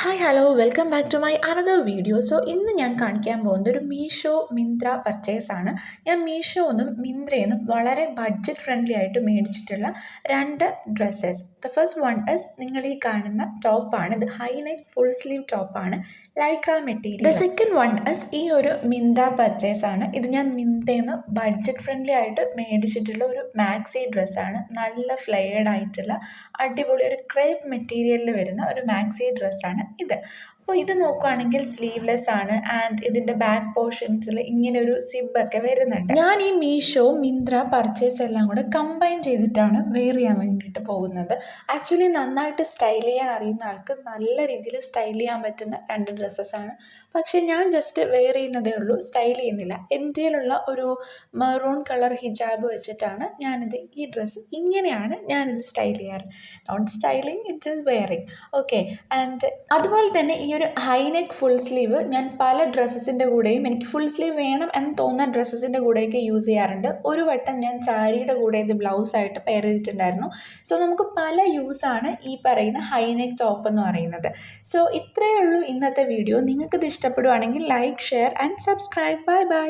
Hi hello welcome back to my another video. ഇന്ന് ഞാൻ കാണിക്കാൻ പോകുന്നത് ഒരു മീഷോ മിന്ത്ര പർച്ചേസ് ആണ്. ഞാൻ മീഷോന്നും മിന്ത്രയെന്നും വളരെ ബഡ്ജറ്റ് ഫ്രണ്ട്ലി ആയിട്ട് മേടിച്ചിട്ടുള്ള രണ്ട് dresses. The first one is നിങ്ങൾ ഈ കാണുന്ന ടോപ്പാണ്. ഇത് ഹൈ നെക്ക് ഫുൾ സ്ലീവ് ടോപ്പാണ്, Lycra material. The second one is ഈ ഒരു മിന്ത്ര പർച്ചേസ് ആണ്. ഇത് ഞാൻ മിന്ത്രയെന്ന് ബഡ്ജറ്റ് ഫ്രണ്ട്ലി ആയിട്ട് മേടിച്ചിട്ടുള്ള ഒരു മാക്സി ഡ്രസ്സാണ്. നല്ല ഫ്ലെയർഡ് ആയിട്ടുള്ള അടിപൊളി ഒരു ക്രേപ്പ് മെറ്റീരിയലിൽ വരുന്ന ഒരു മാക്സി ഡ്രസ്സാണ് ഇത്. അപ്പോൾ ഇത് നോക്കുകയാണെങ്കിൽ സ്ലീവ്ലെസ് ആണ് ആൻഡ് ഇതിൻ്റെ ബാക്ക് പോർഷൻസിൽ ഇങ്ങനെ ഒരു സിബൊക്കെ വരുന്നുണ്ട്. ഞാൻ ഈ മീഷോ മിന്ത്ര പർച്ചേസ് എല്ലാം കൂടെ കമ്പൈൻ ചെയ്തിട്ടാണ് വെയർ ചെയ്യാൻ വേണ്ടിയിട്ട് പോകുന്നത്. ആക്ച്വലി നന്നായിട്ട് സ്റ്റൈൽ ചെയ്യാൻ അറിയുന്ന ആൾക്ക് നല്ല രീതിയിൽ സ്റ്റൈൽ ചെയ്യാൻ പറ്റുന്ന രണ്ട് ഡ്രസ്സസ്സാണ്. പക്ഷേ ഞാൻ ജസ്റ്റ് വെയർ ചെയ്യുന്നതേ ഉള്ളൂ, സ്റ്റൈൽ ചെയ്യുന്നില്ല. എൻ്റെയിലുള്ള ഒരു മെറൂൺ കളർ ഹിജാബ് വെച്ചിട്ടാണ് ഞാനിത് ഈ ഡ്രസ്സ് ഇങ്ങനെയാണ് ഞാനിത് സ്റ്റൈൽ ചെയ്യാറ്. Not styling, it just wearing. Okay. And അതുപോലെ തന്നെ ഈ ഒരു ഹൈ നെക്ക് ഫുൾ സ്ലീവ് ഞാൻ പല ഡ്രസ്സസിൻ്റെ കൂടെയും എനിക്ക് ഫുൾ സ്ലീവ് വേണം എന്ന് തോന്നുന്ന ഡ്രസ്സസിൻ്റെ കൂടെയൊക്കെ യൂസ് ചെയ്യാറുണ്ട്. ഒരു വട്ടം ഞാൻ സാരിയുടെ കൂടെ ഇത് ബ്ലൗസായിട്ട് പെയർ ചെയ്തിട്ടുണ്ടായിരുന്നു. നമുക്ക് പല യൂസാണ് ഈ പറയുന്ന ഹൈ നെക്ക് ടോപ്പ് എന്ന് പറയുന്നത്. ഇത്രയേ ഉള്ളൂ ഇന്നത്തെ വീഡിയോ. നിങ്ങൾക്കിത് ഇഷ്ടപ്പെടുവാണെങ്കിൽ like, share and subscribe. Bye bye.